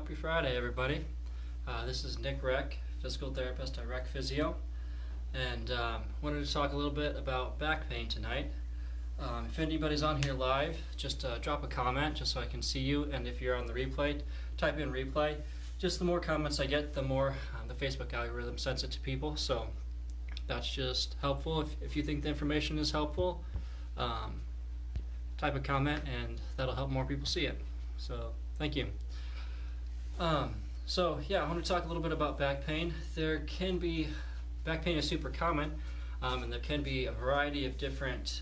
Happy Friday, everybody. This is Rech, physical therapist at Rech Physio, and wanted to talk a little bit about back pain tonight. If anybody's on here live, just drop a comment just so I can see you, and if you're on the replay, type in replay. Just the more comments I get, the more the Facebook algorithm sends it to people, so that's just helpful. If you think the information is helpful, type a comment and that'll help more people see it. So thank you. So yeah, I want to talk a little bit about back pain. Back pain is super common, and there can be a variety of different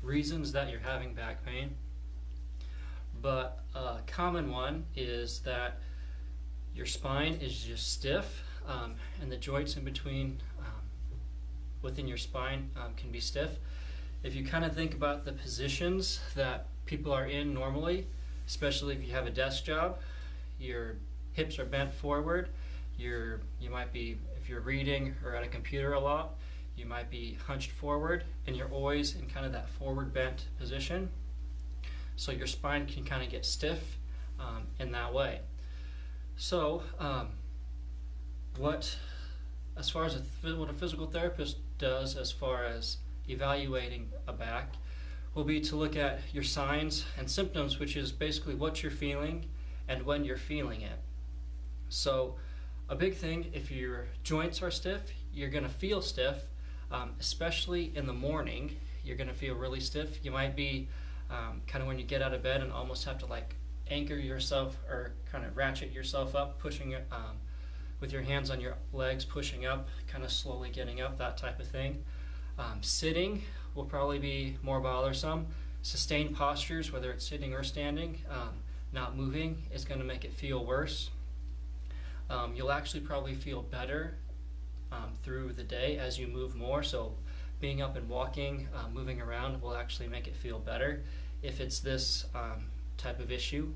reasons that you're having back pain. But a common one is that your spine is just stiff, and the joints in between within your spine can be stiff. If you kind of think about the positions that people are in normally, especially if you have a desk job, your hips are bent forward. You might be, if you're reading or at a computer a lot, you might be hunched forward, and you're always in kind of that forward bent position. So your spine can kind of get stiff in that way. So what a physical therapist does as far as evaluating a back will be to look at your signs and symptoms, which is basically what you're feeling and when you're feeling it. So a big thing, if your joints are stiff, you're going to feel stiff, especially in the morning. You're going to feel really stiff. You might be kind of when you get out of bed and almost have to like anchor yourself or kind of ratchet yourself up, pushing it with your hands on your legs, pushing up, kind of slowly getting up, that type of thing. Sitting will probably be more bothersome. Sustained postures, whether it's sitting or standing, not moving, is going to make it feel worse. You'll actually probably feel better through the day as you move more. So being up and walking, moving around will actually make it feel better if it's this type of issue.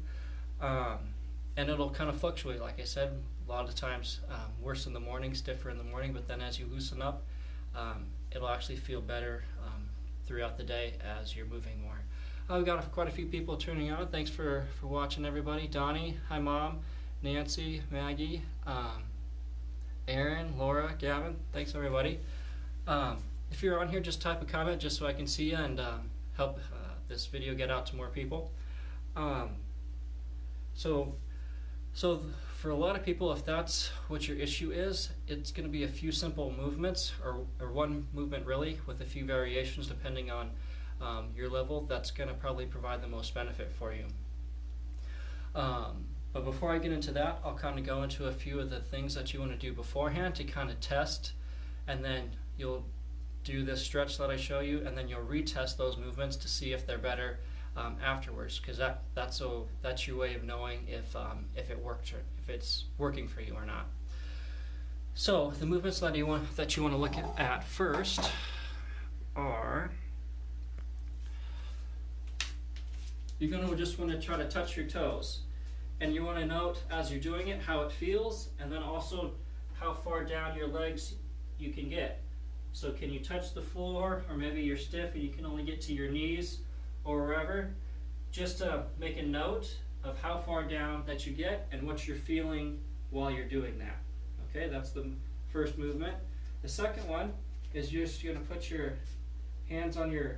And it'll kind of fluctuate, like I said, a lot of times worse in the morning, stiffer in the morning, but then as you loosen up, it'll actually feel better throughout the day as you're moving more. We've got quite a few people tuning on. Thanks for watching, everybody. Donnie, hi Mom, Nancy, Maggie, Aaron, Laura, Gavin, thanks everybody. If you're on here, just type a comment just so I can see you and help this video get out to more people. So for a lot of people, if that's what your issue is, it's going to be a few simple movements, or one movement really, with a few variations depending on your level. That's going to probably provide the most benefit for you. But before I get into that, I'll kind of go into a few of the things that you want to do beforehand to kind of test, and then you'll do this stretch that I show you, and then you'll retest those movements to see if they're better afterwards, because that's your way of knowing if it worked or if it's working for you or not. So the movements that you want to look at first are, you're going to just want to try to touch your toes, and you want to note as you're doing it how it feels, and then also how far down your legs you can get. So can you touch the floor, or maybe you're stiff and you can only get to your knees or wherever. Just to make a note of how far down that you get and what you're feeling while you're doing that. Okay, that's the first movement. The second one is you're just going to put your hands on your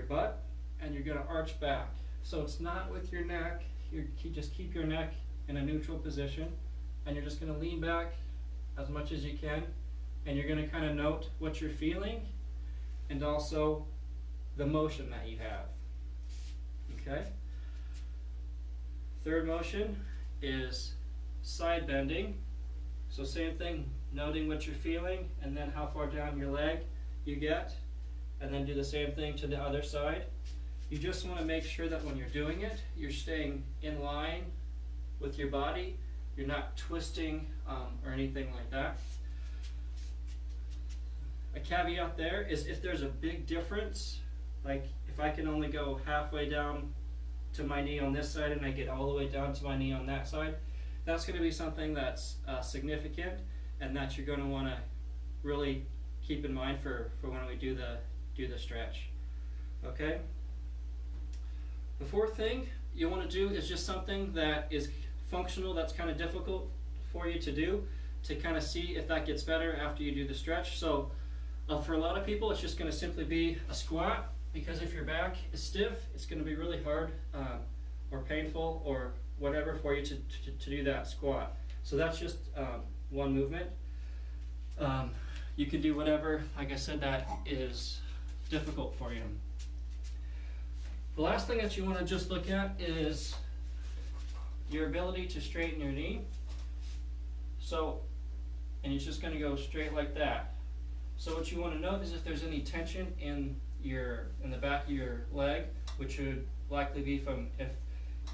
butt, and you're going to arch back. So it's not with your neck. You just keep your neck in a neutral position, and you're just going to lean back as much as you can, and you're going to kind of note what you're feeling and also the motion that you have. Okay. Third motion is side bending. So same thing, noting what you're feeling and then how far down your leg you get, and then do the same thing to the other side. You just want to make sure that when you're doing it, you're staying in line with your body. You're not twisting or anything like that. A caveat there is if there's a big difference, like if I can only go halfway down to my knee on this side and I get all the way down to my knee on that side, that's going to be something that's significant, and that you're going to want to really keep in mind for when we do the stretch. Okay. The fourth thing you want to do is just something that is functional that's kind of difficult for you to do, to kind of see if that gets better after you do the stretch. So for a lot of people, it's just going to simply be a squat, because if your back is stiff, it's going to be really hard or painful or whatever for you to do that squat. So that's just one movement. You can do whatever, like I said, that is difficult for you. The last thing that you want to just look at is your ability to straighten your knee. So, and it's just going to go straight like that. So what you want to note is if there's any tension in the back of your leg, which would likely be from if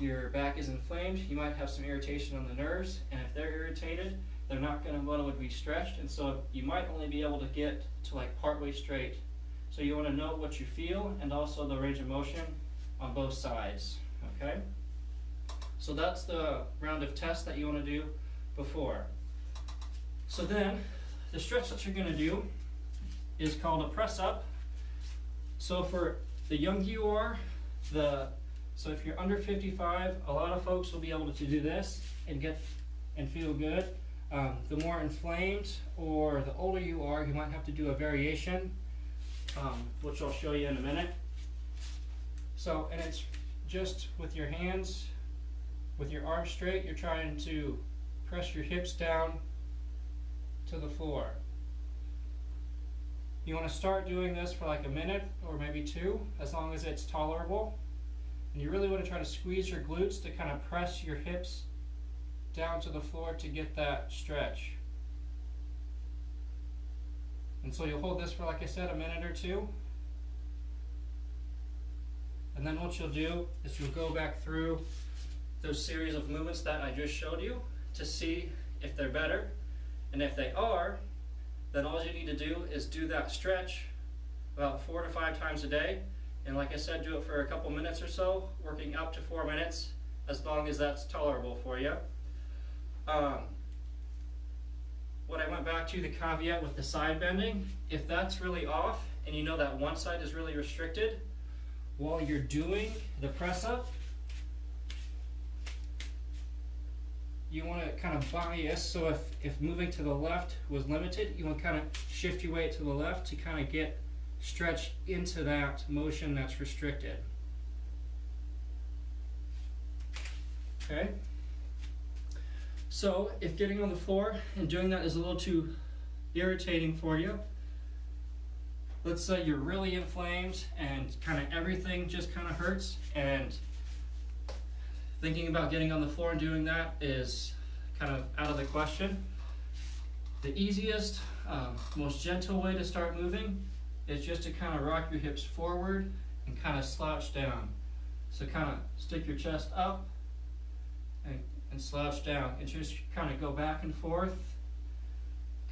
your back is inflamed, you might have some irritation on the nerves, and if they're irritated, they're not going to want to be stretched, and so you might only be able to get to like partway straight. So you want to note what you feel and also the range of motion on both sides. Okay? So that's the round of tests that you want to do before. So then the stretch that you're going to do is called a press up. So for the younger you are, so if you're under 55, a lot of folks will be able to do this and feel good. The more inflamed or the older you are, you might have to do a variation, which I'll show you in a minute. So, and it's just with your hands, with your arms straight, you're trying to press your hips down to the floor. You want to start doing this for like a minute or maybe 2, as long as it's tolerable. And you really want to try to squeeze your glutes to kind of press your hips down to the floor to get that stretch. And so you'll hold this for, like I said, a minute or 2. And then what you'll do is you'll go back through those series of movements that I just showed you to see if they're better. And if they are, then all you need to do is do that stretch about 4 to 5 times a day. And like I said, do it for a couple minutes or so, working up to 4 minutes, as long as that's tolerable for you. What I went back to, the caveat with the side bending, if that's really off and you know that one side is really restricted, while you're doing the press up, you want to kind of bias. So if moving to the left was limited, you want to kind of shift your weight to the left to kind of get stretch into that motion that's restricted. Okay? So if getting on the floor and doing that is a little too irritating for you, let's say you're really inflamed and kind of everything just kind of hurts, and thinking about getting on the floor and doing that is kind of out of the question. The easiest, most gentle way to start moving is just to kind of rock your hips forward and kind of slouch down. So kind of stick your chest up and slouch down, and just kind of go back and forth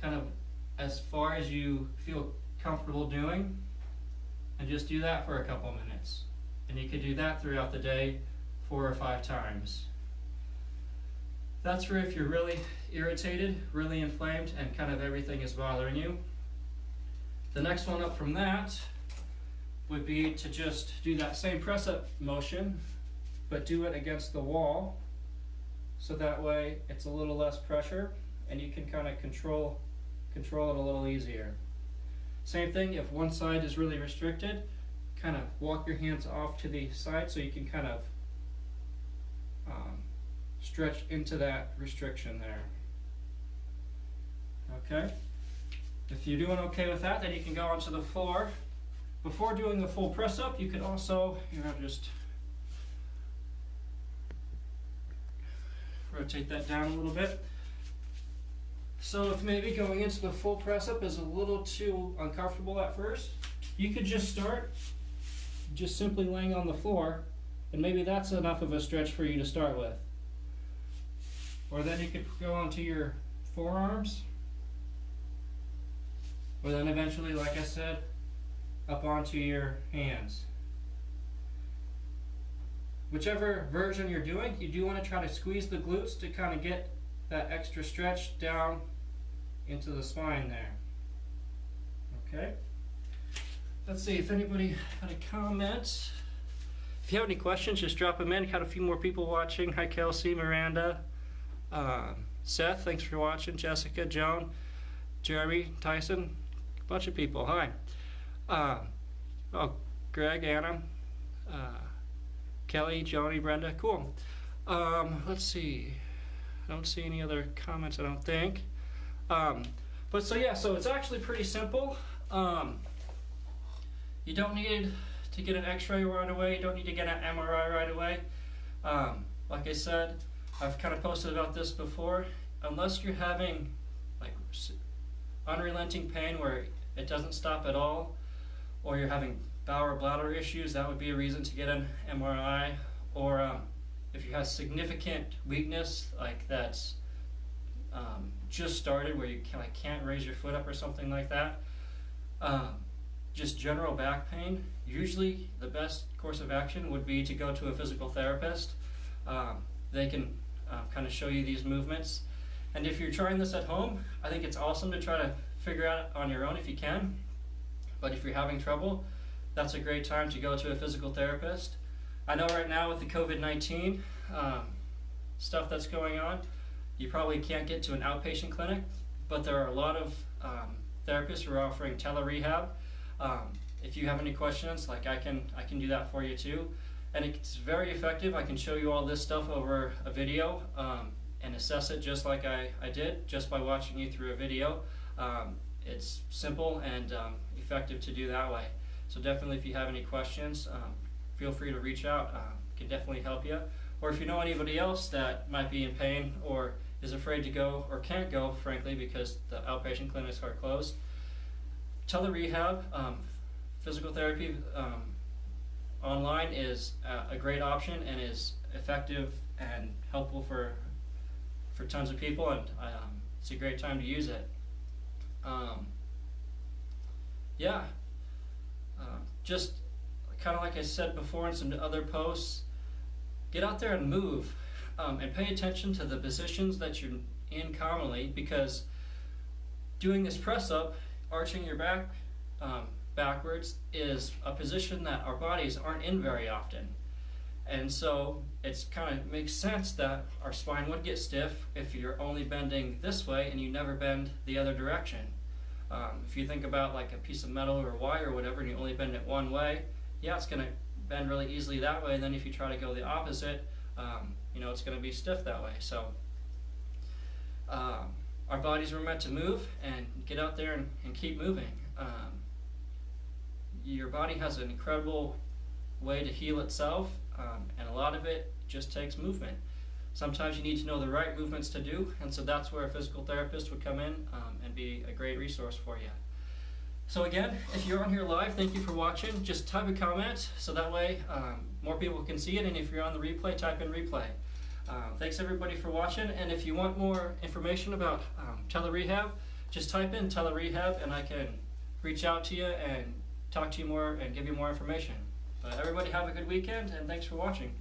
kind of as far as you feel comfortable doing, and just do that for a couple minutes. And you could do that throughout the day 4 or 5 times. That's for if you're really irritated, really inflamed, and kind of everything is bothering you. The next one up from that would be to just do that same press up motion, but do it against the wall, so that way it's a little less pressure and you can kind of control it a little easier. Same thing, if one side is really restricted, kind of walk your hands off to the side so you can kind of stretch into that restriction there. Okay? If you're doing okay with that, then you can go onto the floor. Before doing the full press up, you could also, just rotate that down a little bit. So if maybe going into the full press up is a little too uncomfortable at first, you could just start just simply laying on the floor, and maybe that's enough of a stretch for you to start with. Or then you could go onto your forearms, or then eventually, like I said, up onto your hands. Whichever version you're doing, you do want to try to squeeze the glutes to kind of get that extra stretch down into the spine there. Okay? Let's see if anybody had a comment. If you have any questions, just drop them in. Got a few more people watching. Hi Kelsey, Miranda, Seth, thanks for watching. Jessica, Joan, Jeremy, Tyson, a bunch of people. Hi. Oh, Greg, Anna, Kelly, Joni, Brenda. Cool. Let's see. I don't see any other comments, I don't think. But so yeah, so it's actually pretty simple. You don't need to get an x-ray right away. You don't need to get an MRI right away. Like I said, I've kind of posted about this before. Unless you're having like unrelenting pain where it doesn't stop at all, or you're having bowel or bladder issues, that would be a reason to get an MRI. Or if you have significant weakness, like that's just started, where you can't raise your foot up or something like that, just general back pain, usually the best course of action would be to go to a physical therapist. They can kind of show you these movements. And if you're trying this at home, I think it's awesome to try to figure out on your own if you can. But if you're having trouble, that's a great time to go to a physical therapist. I know right now with the COVID-19 stuff that's going on, you probably can't get to an outpatient clinic, but there are a lot of therapists who are offering tele-rehab. If you have any questions, like I can do that for you too. And it's very effective. I can show you all this stuff over a video and assess it just like I did, just by watching you through a video. It's simple and effective to do that way. So definitely, if you have any questions, feel free to reach out. Can definitely help you. Or if you know anybody else that might be in pain or is afraid to go or can't go, frankly, because the outpatient clinics are closed, tele-rehab, physical therapy online is a great option and is effective and helpful for tons of people, and it's a great time to use it. Just kind of like I said before in some other posts, get out there and move, and pay attention to the positions that you're in commonly, because doing this press up, arching your back backwards, is a position that our bodies aren't in very often. And so it's kind of makes sense that our spine would get stiff if you're only bending this way and you never bend the other direction. If you think about like a piece of metal or wire or whatever and you only bend it one way, yeah, it's going to bend really easily that way. And then if you try to go the opposite, it's going to be stiff that way. So our bodies were meant to move, and get out there and keep moving. Your body has an incredible way to heal itself, and a lot of it just takes movement. Sometimes you need to know the right movements to do, and so that's where a physical therapist would come in and be a great resource for you. So again, if you're on here live, thank you for watching. Just type a comment so that way more people can see it, and if you're on the replay, type in replay. Thanks everybody for watching, and if you want more information about tele-rehab, just type in tele-rehab and I can reach out to you and talk to you more and give you more information. But everybody have a good weekend, and thanks for watching.